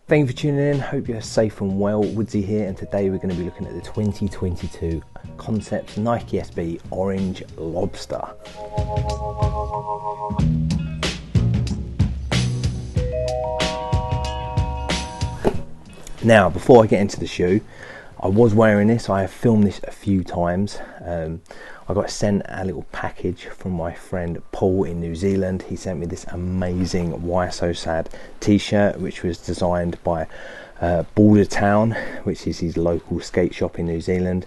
Thank you for tuning in. Hope you're safe and well. Woodsy here, and today we're going to be looking at the 2022 Concept Nike SB Orange Lobster. Now, before I get into the shoe, I was wearing this. I have filmed this a few times. I got sent a little package from my friend Paul in New Zealand. He sent me this amazing Why So Sad t-shirt, which was designed by Border Town, which is his local skate shop in New Zealand.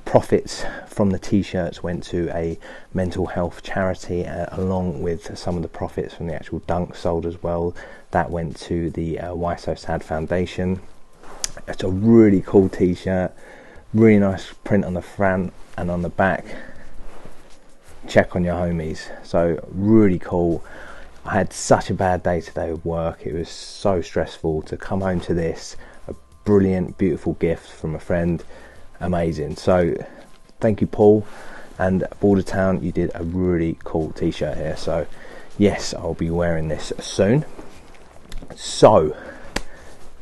Profits from the t-shirts went to a mental health charity, along with some of the profits from the actual dunk sold as well. That went to the Why So Sad Foundation. It's a really cool t-shirt, really nice print on the front and on the back. Check on your homies. So really cool. I had such a bad day today with work. It was so stressful to come home to this. A brilliant, beautiful gift from a friend. Amazing. So thank you, Paul, and Border Town. You did a really cool t-shirt here. So yes, I'll be wearing this soon. So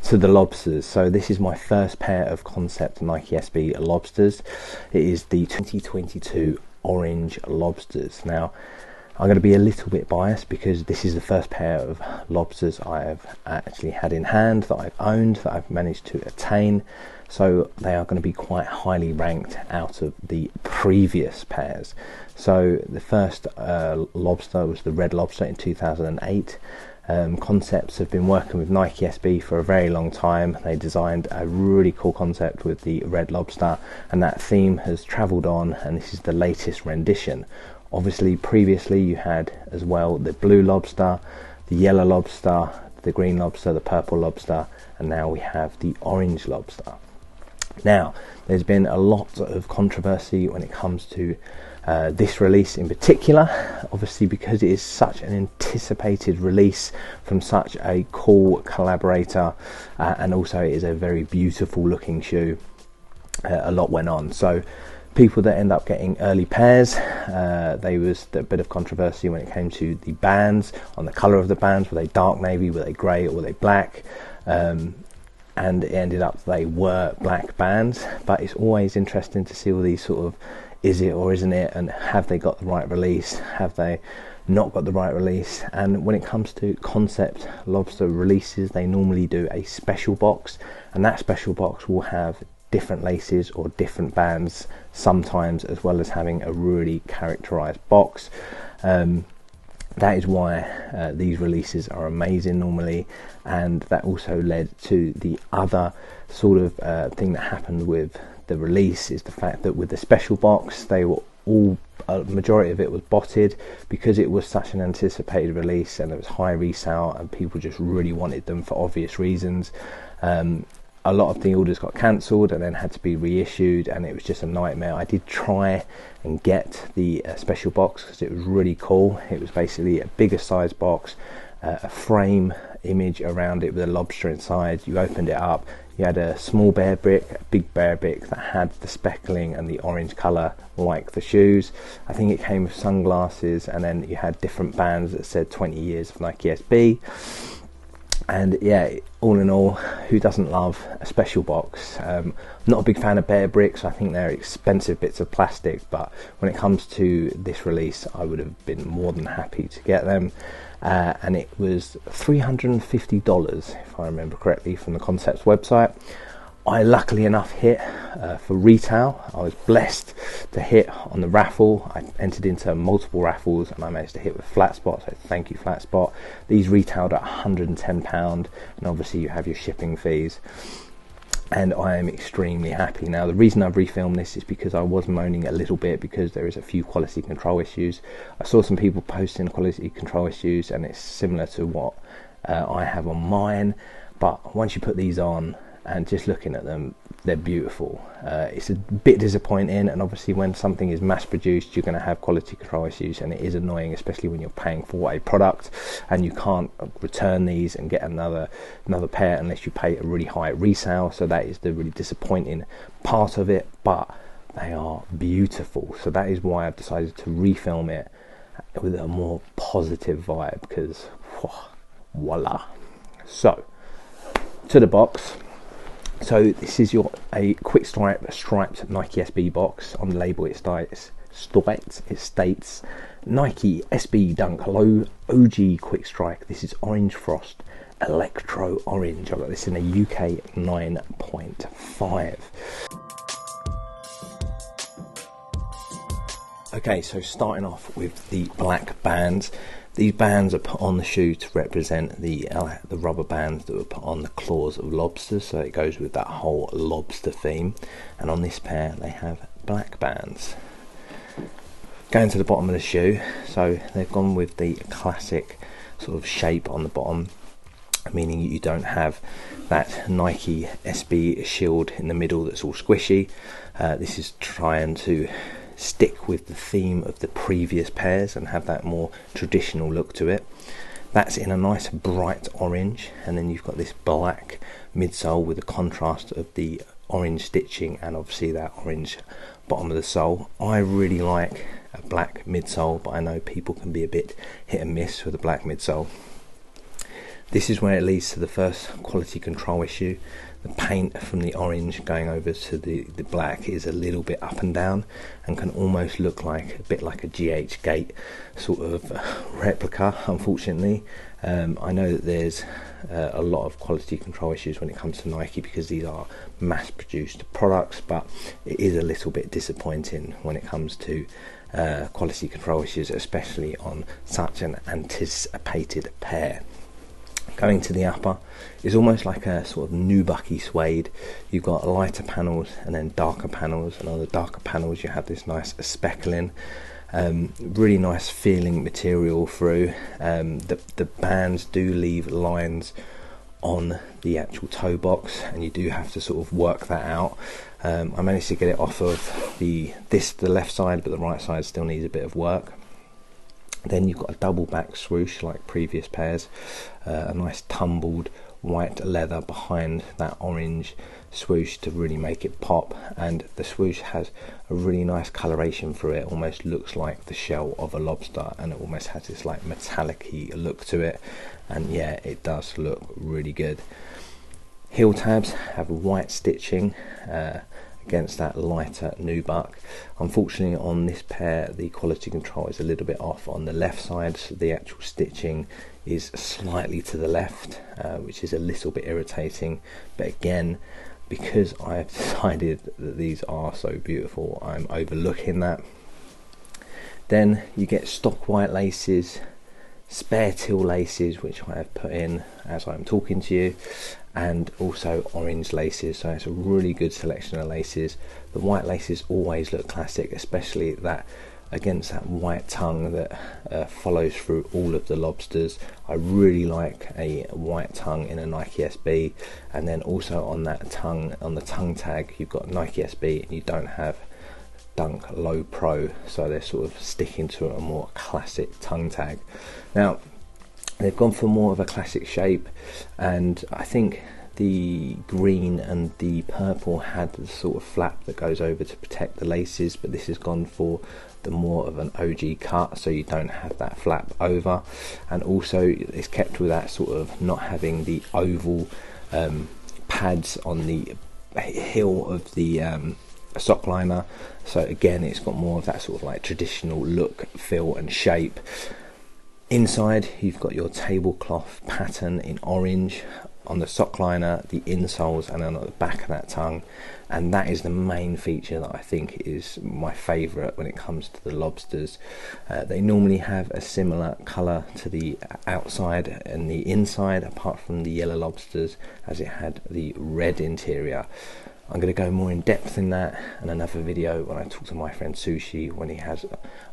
to the Lobsters. So this is my first pair of Concept Nike SB Lobsters. It is the 2022 Orange Lobsters. Now, I'm going to be a little bit biased because this is the first pair of Lobsters I have actually had in hand, that I've owned, that I've managed to attain. So they are going to be quite highly ranked out of the previous pairs. So the first Lobster was the Red Lobster in 2008. Concepts have been working with Nike SB for a very long time. They designed a really cool concept with the Red Lobster, and that theme has travelled on, and this is the latest rendition. Obviously previously you had as well the Blue Lobster, the Yellow Lobster, the Green Lobster, the Purple Lobster, and now we have the Orange Lobster. Now, there's been a lot of controversy when it comes to this release in particular, obviously because it is such an anticipated release from such a cool collaborator, and also it is a very beautiful looking shoe. A lot went on. So people that end up getting early pairs, there was a bit of controversy when it came to the bands, on the colour of the bands. Were they dark navy, were they grey, or were they black? And it ended up they were black bands. But it's always interesting to see all these sort of, is it or isn't it, and have they got the right release, have they not got the right release? And when it comes to Concept Lobster releases, they normally do a special box, and that special box will have different laces or different bands sometimes, as well as having a really characterized box. That is why these releases are amazing normally, and that also led to the other sort of thing that happened with the release, is the fact that with the special box, they were all, a majority of it was botted because it was such an anticipated release and it was high resale and people just really wanted them for obvious reasons. A lot of the orders got cancelled and then had to be reissued, and it was just a nightmare. I did try and get the special box because it was really cool. It was basically a bigger size box, a frame image around it with a lobster inside. You opened it up, you had a small bear brick, a big bear brick that had the speckling and the orange colour like the shoes. I think it came with sunglasses, and then you had different bands that said 20 years of Nike SB. And yeah, all in all, who doesn't love a special box? I'm not a big fan of bear bricks. I think they're expensive bits of plastic, but when it comes to this release, I would have been more than happy to get them. And it was $350, if I remember correctly, from the Concept's website. I luckily enough hit for retail. I was blessed to hit on the raffle. I entered into multiple raffles and I managed to hit with Flat Spot, so thank you Flat Spot. These retailed at £110, and obviously you have your shipping fees. And I am extremely happy. Now, the reason I've refilmed this is because I was moaning a little bit because there is a few quality control issues. I saw some people posting quality control issues, and it's similar to what I have on mine. But once you put these on, and just looking at them, they're beautiful. It's a bit disappointing, and obviously when something is mass produced, you're going to have quality control issues, and it is annoying, especially when you're paying for a product and you can't return these and get another pair unless you pay a really high resale. So that is the really disappointing part of it, but they are beautiful. So that is why I've decided to refilm it with a more positive vibe, because voila. So to the box. So this is a quick striped Nike SB box. On the label it states Nike SB Dunk Low OG Quick Strike. This is Orange Frost Electro Orange. I got this in a UK 9.5. Okay, so starting off with the black bands. These bands are put on the shoe to represent the rubber bands that were put on the claws of lobsters, so it goes with that whole lobster theme. And on this pair they have black bands. Going to the bottom of the shoe, so they've gone with the classic sort of shape on the bottom, meaning you don't have that Nike SB shield in the middle that's all squishy. This is trying to stick with the theme of the previous pairs and have that more traditional look to it. That's in a nice bright orange, and then you've got this black midsole with the contrast of the orange stitching and obviously that orange bottom of the sole. I really like a black midsole, but I know people can be a bit hit and miss with a black midsole. This is where it leads to the first quality control issue. The paint from the orange going over to the black is a little bit up and down and can almost look like a bit like a GH Gate sort of replica, unfortunately. I know that there's a lot of quality control issues when it comes to Nike because these are mass produced products, but it is a little bit disappointing when it comes to quality control issues, especially on such an anticipated pair. Going to the upper is almost like a sort of nubucky suede. You've got lighter panels and then darker panels, and on the darker panels you have this nice speckling. Really nice feeling material through. The bands do leave lines on the actual toe box, and you do have to sort of work that out. I managed to get it off of the left side, but the right side still needs a bit of work. Then you've got a double back swoosh like previous pairs, a nice tumbled white leather behind that orange swoosh to really make it pop, and the swoosh has a really nice coloration through it. Almost looks like the shell of a lobster, and it almost has this like metallic-y look to it, and yeah, it does look really good. Heel tabs have white stitching against that lighter nubuck. Unfortunately on this pair the quality control is a little bit off on the left side, so the actual stitching is slightly to the left, which is a little bit irritating, but again, because I have decided that these are so beautiful, I'm overlooking that. Then you get stock white laces, spare teal laces, which I have put in as I'm talking to you, and also orange laces, so it's a really good selection of laces. The white laces always look classic, especially that against that white tongue that follows through all of the lobsters. I really like a white tongue in a Nike SB, and then also on that tongue, on the tongue tag, you've got Nike SB and you don't have Dunk Low Pro, so they're sort of sticking to a more classic tongue tag. Now they've gone for more of a classic shape, and I think the green and the purple had the sort of flap that goes over to protect the laces, but this has gone for the more of an OG cut, so you don't have that flap over, and also it's kept with that sort of not having the oval pads on the heel of the sock liner, so again it's got more of that sort of like traditional look, feel and shape. Inside you've got your tablecloth pattern in orange on the sock liner, the insoles, and then on the back of that tongue, and that is the main feature that I think is my favourite when it comes to the lobsters. They normally have a similar colour to the outside and the inside, apart from the yellow lobsters as it had the red interior. I'm going to go more in depth in that in another video when I talk to my friend Sushi, when he has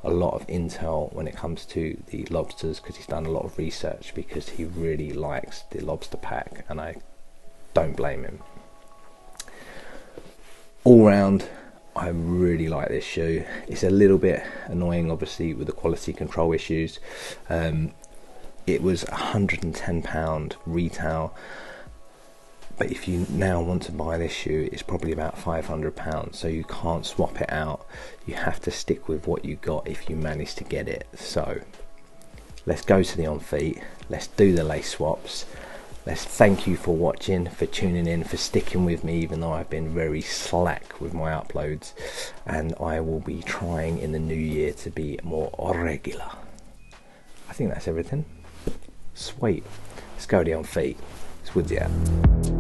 a lot of intel when it comes to the lobsters, because he's done a lot of research, because he really likes the lobster pack, and I don't blame him. All round, I really like this shoe. It's a little bit annoying obviously with the quality control issues. It was £110 retail, but if you now want to buy this shoe, it's probably about £500, so you can't swap it out. You have to stick with what you got if you manage to get it. So let's go to the on feet, let's do the lace swaps, let's thank you for watching, for tuning in, for sticking with me even though I've been very slack with my uploads, and I will be trying in the new year to be more regular. I think that's everything. Sweet. Let's go down feet. It's Woodsy out.